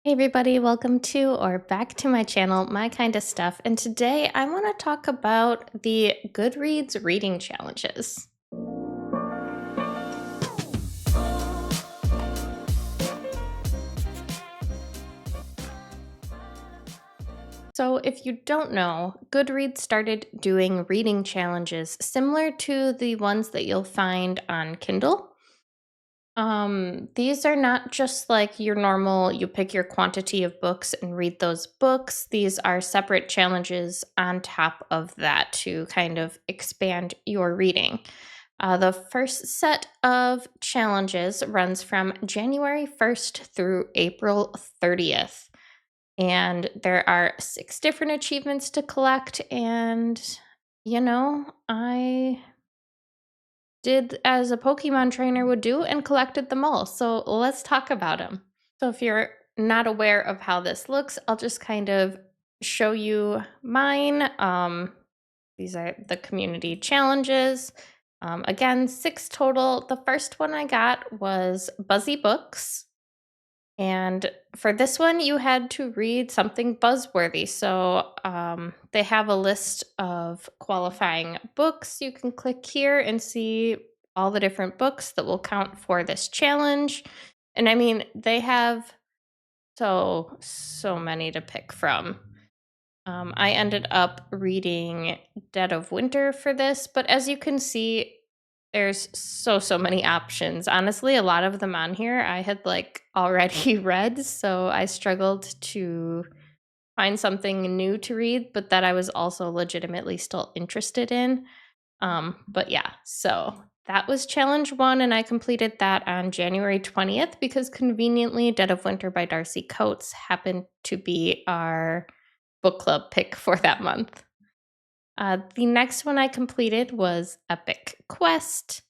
Hey everybody, welcome to or back to my channel, My Kind of Stuff. And today I want to talk about the Goodreads Reading Challenges. So, if you don't know, Goodreads started doing reading challenges similar to the ones that you'll find on Kindle. These are not just like your normal, you pick your quantity of books and read those books. These are separate challenges on top of that to kind of expand your reading. The first set of challenges runs from January 1st through April 30th. And there are 6 different achievements to collect. And, I did as a Pokemon trainer would do and collected them all. So let's talk about them. So if you're not aware of how this looks, I'll just kind of show you mine. These are the community challenges. Again, 6 total. The first one I got was Buzzy Books. And for this one, you had to read something buzzworthy. So they have a list of qualifying books. You can click here and see all the different books that will count for this challenge. And I mean, they have so many to pick from. I ended up reading Dead of Winter for this, but as you can see, there's so many options. Honestly, a lot of them on here I had like already read, so I struggled to find something new to read, but that I was also legitimately still interested in. But yeah, so that was challenge 1, and I completed that on January 20th because conveniently Dead of Winter by Darcy Coates happened to be our book club pick for that month. The next one I completed was Epic Quest.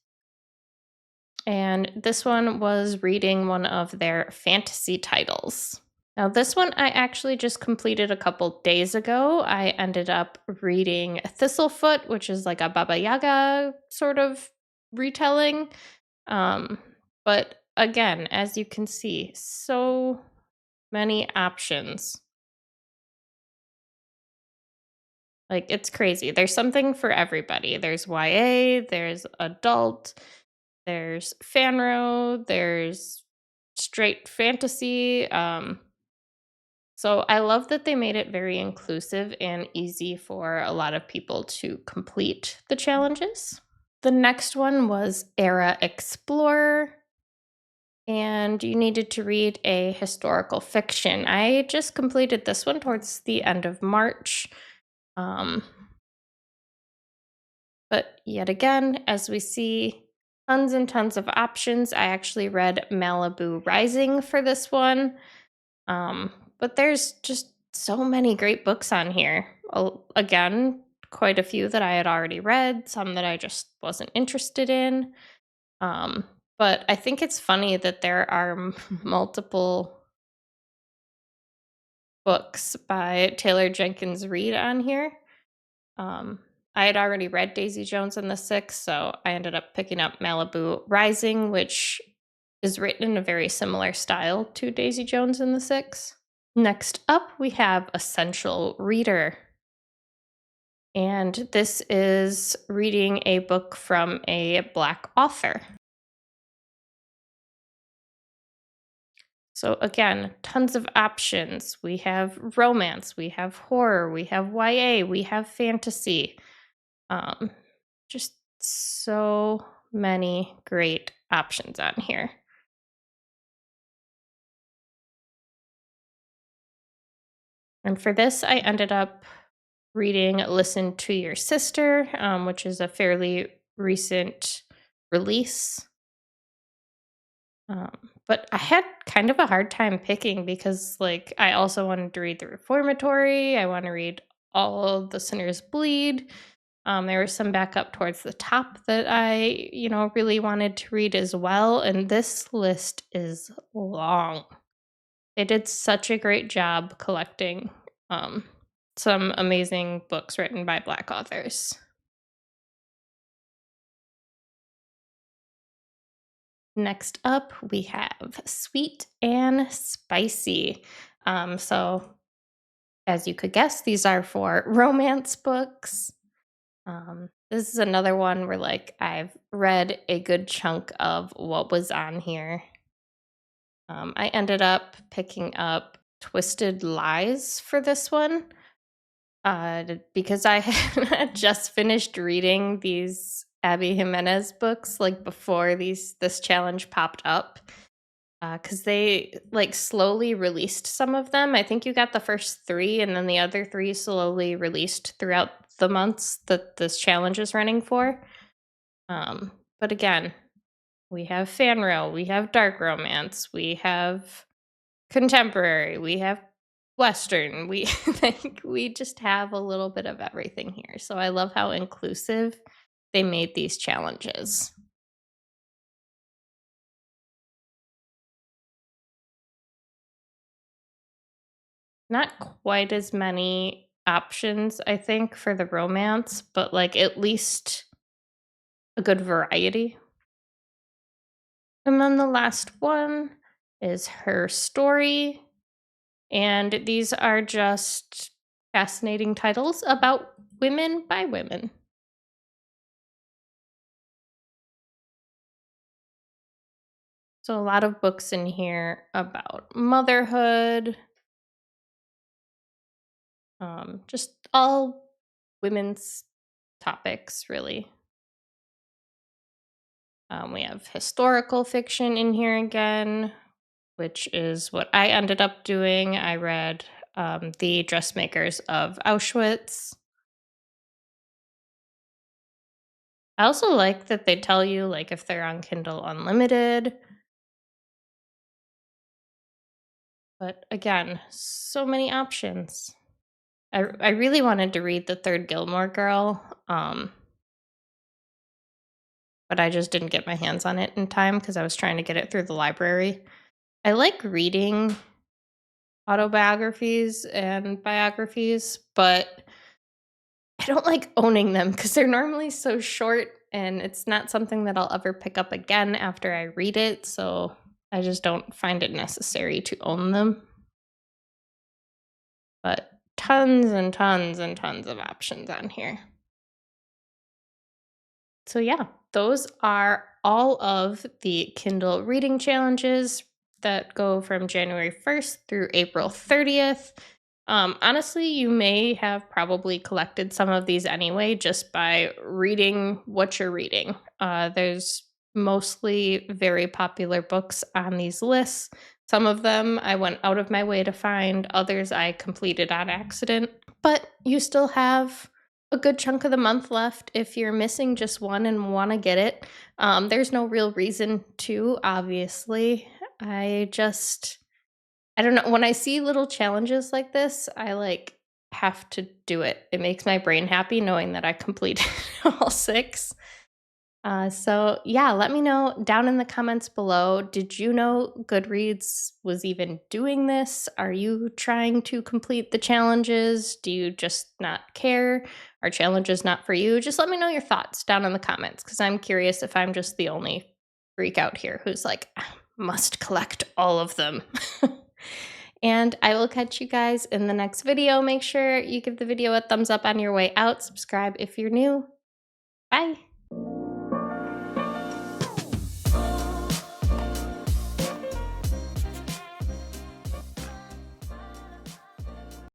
And this one was reading one of their fantasy titles. Now, this one I actually just completed a couple days ago. I ended up reading Thistlefoot, which is like a Baba Yaga sort of retelling. But again, as you can see, so many options. Like, it's crazy. There's something for everybody. There's YA, there's adult, there's fanro, there's straight fantasy. So I love that they made it very inclusive and easy for a lot of people to complete the challenges. The next one was Era Explorer, and you needed to read a historical fiction. I just completed this one towards the end of March. Um, But yet again, as we see tons and tons of options, I actually read Malibu Rising for this one. But there's just so many great books on here. Again, quite a few that I had already read, some that I just wasn't interested in. Um, but I think it's funny that there are multiple books by Taylor Jenkins Reid on here. Um, I had already read Daisy Jones and the Six, so I ended up picking up Malibu Rising, which is written in a very similar style to Daisy Jones and the Six. Next up, we have Essential Reader. And this is reading a book from a Black author. So, again, tons of options. We have romance, we have horror, we have YA, we have fantasy. Um, just so many great options on here. And for this, I ended up reading Listen to Your Sister, which is a fairly recent release. Um, but I had kind of a hard time picking because, like, I also wanted to read The Reformatory. I want to read All the Sinners Bleed. There was some back up towards the top that I, really wanted to read as well. And this list is long. They did such a great job collecting um, some amazing books written by Black authors. Next up, we have Sweet and Spicy. So, as you could guess, these are for romance books. This is another one where, like, I've read a good chunk of what was on here. I ended up picking up Twisted Lies for this one because I had just finished reading these Abby Jimenez books like before this challenge popped up. Because they like slowly released some of them. I think you got the first three, and then the other three slowly released throughout the months that this challenge is running for. But again, we have fan rail, we have dark romance, we have contemporary, we have western. We like we just have a little bit of everything here. So I love how inclusive they made these challenges. Not quite as many options, I think, for the romance, but, like, at least a good variety. And then the last one is Her Story, and these are just fascinating titles about women by women. So a lot of books in here about motherhood, just all women's topics, really. We have historical fiction in here again, which is what I ended up doing. I read The Dressmakers of Auschwitz. I also like that they tell you like if they're on Kindle Unlimited. But again, so many options. I really wanted to read The Third Gilmore Girl, but I just didn't get my hands on it in time because I was trying to get it through the library. I like reading autobiographies and biographies, but I don't like owning them because they're normally so short and it's not something that I'll ever pick up again after I read it. So I just don't find it necessary to own them. But tons and tons and tons of options on here. So, yeah, those are all of the Kindle reading challenges that go from January 1st through April 30th. Honestly, you may have probably collected some of these anyway just by reading what you're reading. There's mostly very popular books on these lists. Some of them I went out of my way to find, others I completed on accident. But you still have a good chunk of the month left if you're missing just one and want to get it. There's no real reason to, obviously. I don't know. When I see little challenges like this, I like have to do it. It makes my brain happy knowing that I completed all six. So yeah, let me know down in the comments below. Did you know Goodreads was even doing this? Are you trying to complete the challenges? Do you just not care? Are challenges not for you? Just let me know your thoughts down in the comments because I'm curious if I'm just the only freak out here who's like, "Ah, must collect all of them." And I will catch you guys in the next video. Make sure you give the video a thumbs up on your way out. Subscribe if you're new. Bye.